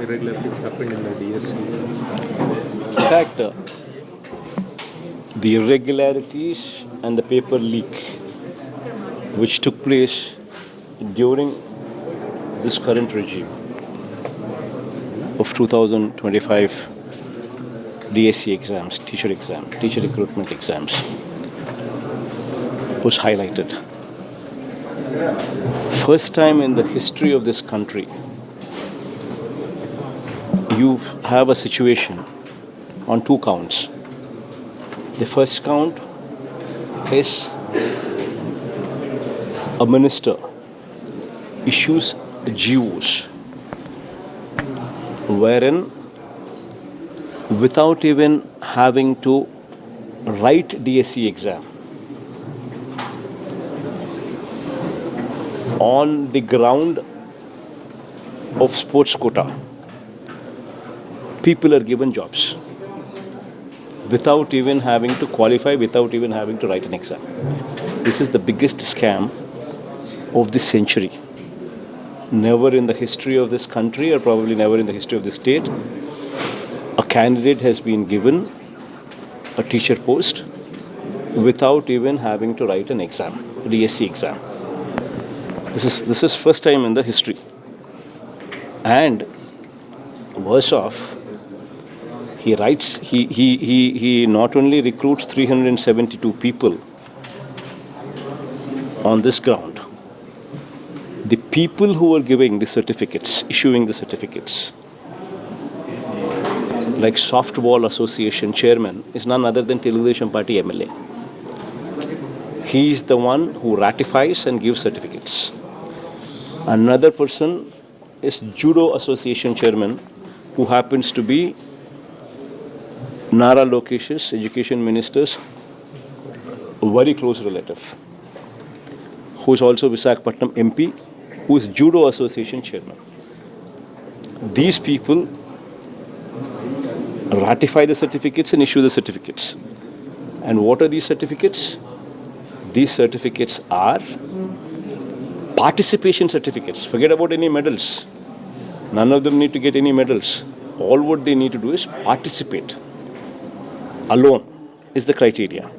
irregularities happened in the DSC? In fact, the irregularities and the paper leak which took place during this current regime of 2025 DSC exams, teacher recruitment exams, was highlighted. First time in the history of this country, you have a situation on two counts. The first count is a minister issues GOs wherein without even having to write DSC exam, on the ground of sports quota, people are given jobs without even having to qualify, without even having to write an exam. This is the biggest scam of this century. Never in the history of this country, or probably never in the history of this state, a candidate has been given a teacher post without even having to write an exam, a DSC exam. This is first time in the history. And worse off, he not only recruits 372 people on this ground, the people who are giving the certificates, issuing the certificates, like Softball Association chairman, is none other than Telugu Party MLA. He is the one who ratifies and gives certificates. Another person is Judo Association chairman, who happens to be Nara Lokesh's education minister's very close relative, who is also Visakhapatnam MP, who is Judo Association chairman. These people ratify the certificates and issue the certificates. And what are these certificates? These certificates are participation certificates. Forget about any medals. None of them need to get any medals. All what they need to do is participate. Alone is the criteria.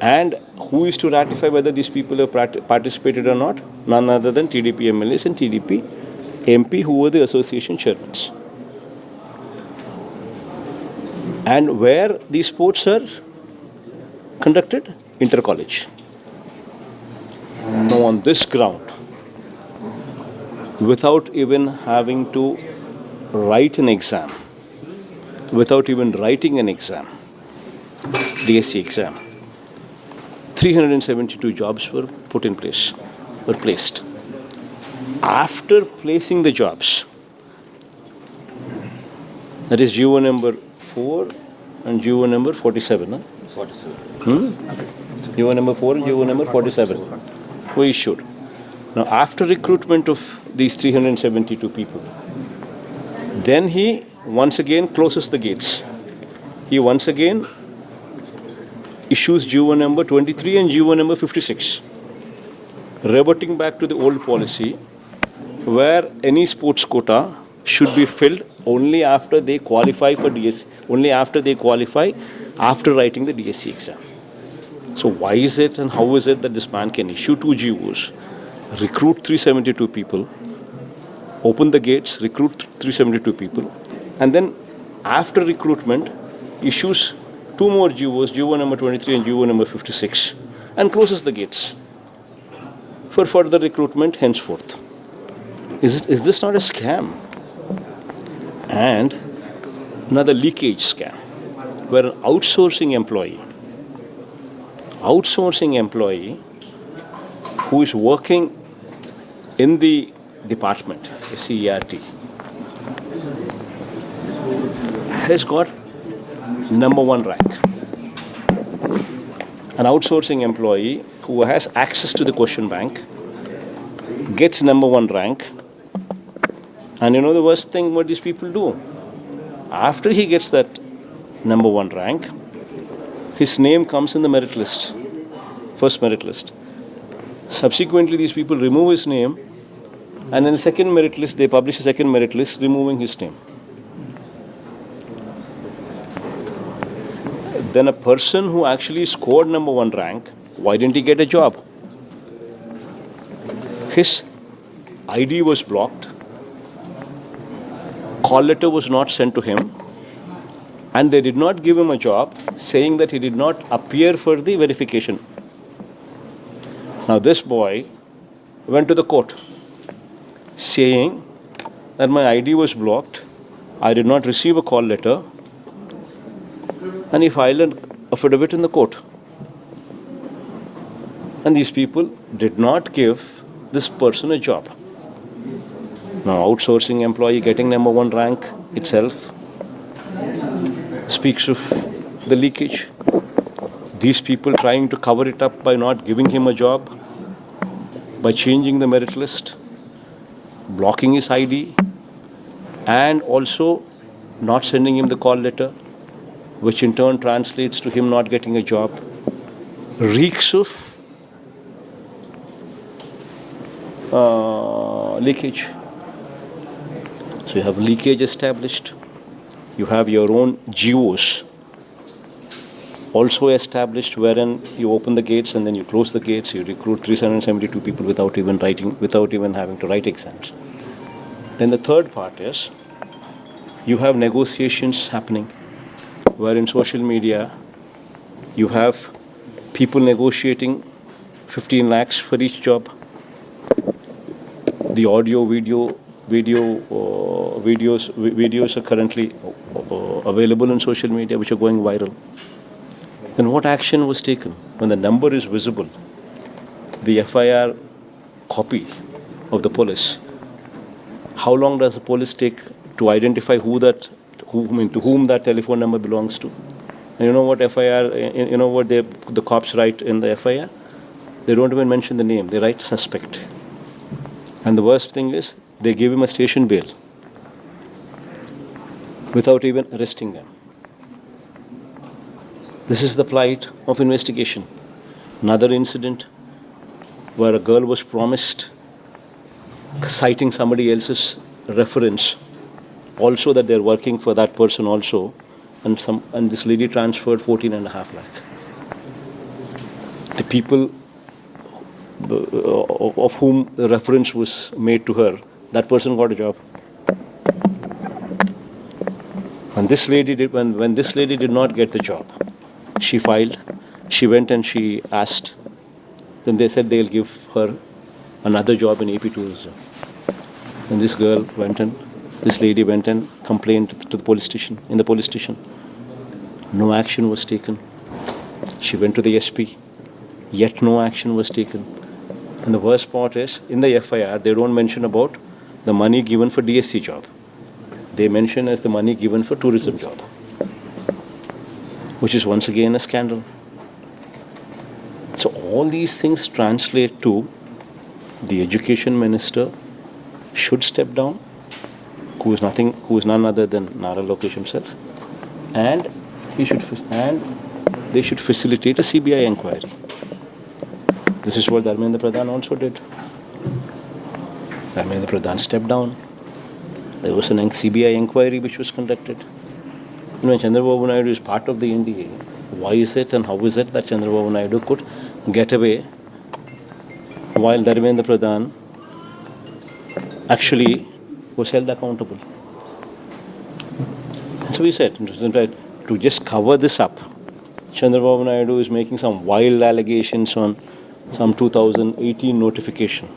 And who is to ratify whether these people have participated or not? None other than TDP MLAs and TDP MP, who were the association chairmen. And where these sports are conducted? Inter-college. Now on this ground, without even having to write an exam, without even writing an exam, DSC exam, 372 jobs were put in place, were placed. After placing the jobs, that is GO number 4 and GO number 47. Huh? 47. GO number 4 and GO number 47 were issued. Now, after recruitment of these 372 people, then he once again closes the gates. He once again issues GO number 23 and GO number 56, reverting back to the old policy where any sports quota should be filled only after they qualify for DSC, only after they qualify after writing the DSC exam. So why is it and how is it that this man can issue 2 GOs, recruit 372 people, open the gates, recruit 372 people, and then after recruitment issues 2 more GOs, GO number 23 and GO number 56, and closes the gates for further recruitment henceforth? Is this not a scam? And another leakage scam, where an outsourcing employee who is working in the department, CERT, has got number 1 rank. An outsourcing employee who has access to the question bank gets number 1 rank. And you know the worst thing what these people do? After he gets that number 1 rank, his name comes in the merit list, first merit list. Subsequently, these people remove his name And in the second merit list, they publish a second merit list removing his name. Then a person who actually scored number 1 rank, why didn't he get a job? His ID was blocked, call letter was not sent to him, and they did not give him a job, saying that he did not appear for the verification. Now this boy went to the court saying that my ID was blocked, I did not receive a call letter, and he filed an affidavit in the court. And these people did not give this person a job. Now, outsourcing employee getting number 1 rank itself speaks of the leakage. These people trying to cover it up by not giving him a job, by changing the merit list, blocking his ID, and also not sending him the call letter, which in turn translates to him not getting a job, reeks of leakage. So you have leakage established. You have your own GOs also established, wherein you open the gates and then you close the gates. You recruit 372 people without even having to write exams. Then the third part is you have negotiations happening, where in social media you have people negotiating 15 lakhs for each job. The audio, videos are currently available in social media, which are going viral. Then what action was taken? When the number is visible, the FIR copy of the police, how long does the police take to identify to whom that telephone number belongs to? And you know what FIR, you know what the cops write in the FIR? They don't even mention the name, they write suspect. And the worst thing is, they give him a station bail without even arresting them. This is the plight of investigation. Another incident where a girl was promised, citing somebody else's reference, also that they're working for that person also, and this lady transferred 14.5 lakh. The people of whom the reference was made to her, that person got a job. When this lady did not get the job, she filed, she went and she asked, then they said they'll give her another job in AP tourism. And this lady went and complained to the police station, in the police station. No action was taken. She went to the SP, yet no action was taken. And the worst part is, in the FIR, they don't mention about the money given for DSC job. They mention as the money given for tourism job, which is once again a scandal. So all these things translate to the education minister should step down, who is none other than Nara Lokesh himself, and they should facilitate a CBI inquiry. This is what Dharmendra Pradhan also did. Dharmendra Pradhan stepped down. There was an CBI inquiry which was conducted. When Chandrababu Naidu is part of the NDA, why is it and how is it that Chandrababu Naidu could get away while Dharmendra Pradhan actually was held accountable? And so we said, to just cover this up, Chandrababu Naidu is making some wild allegations on some 2018 notification,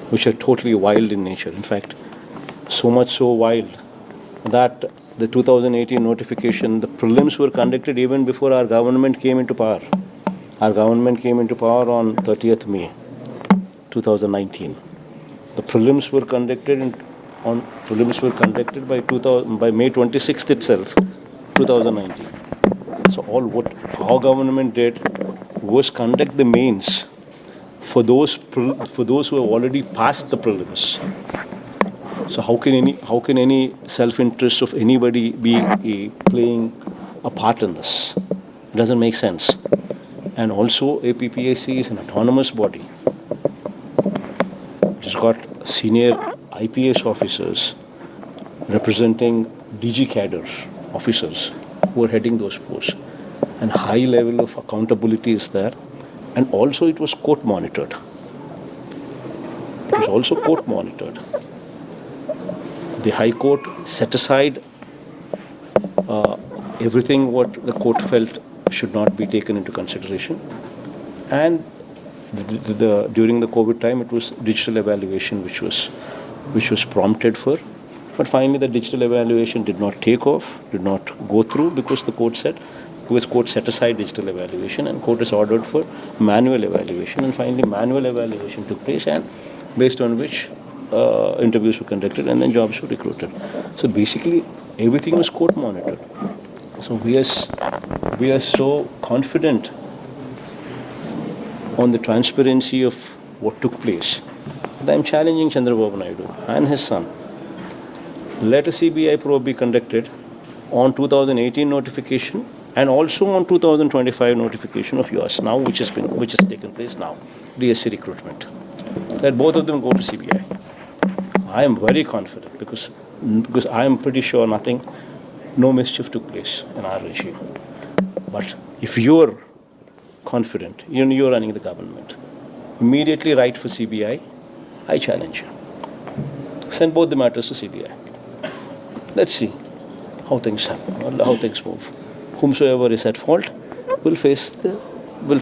which are totally wild in nature. In fact, so much so wild that the 2018 notification, the prelims were conducted even before our government came into power. Our government came into power on 30th May 2019. The prelims were conducted by May 26th itself, 2019. So what our government did was conduct the mains for those who have already passed the prelims. So how can any self-interest of anybody be playing a part in this? It doesn't make sense. And also APPSC is an autonomous body. It's got senior IPS officers representing DG cadre officers who are heading those posts. And high level of accountability is there. And also it was court monitored. It was also court monitored. The High Court set aside everything what the court felt should not be taken into consideration. And during the COVID time, it was digital evaluation which was prompted for. But finally, the digital evaluation did not take off, did not go through because the court set aside digital evaluation, and court is ordered for manual evaluation. And finally, manual evaluation took place, and based on which interviews were conducted and then jobs were recruited. So basically, everything was court monitored. So we are so confident on the transparency of what took place. And I'm challenging Chandrababu Naidu and his son. Let a CBI probe be conducted on 2018 notification and also on 2025 notification of yours now, which has taken place now, DSC recruitment. Let both of them go to CBI. I am very confident because I am pretty sure no mischief took place in our regime. But if you're confident, you're running the government, immediately write for CBI. I challenge you. Send both the matters to CBI. Let's see how things happen, how things move. Whomsoever is at fault will face the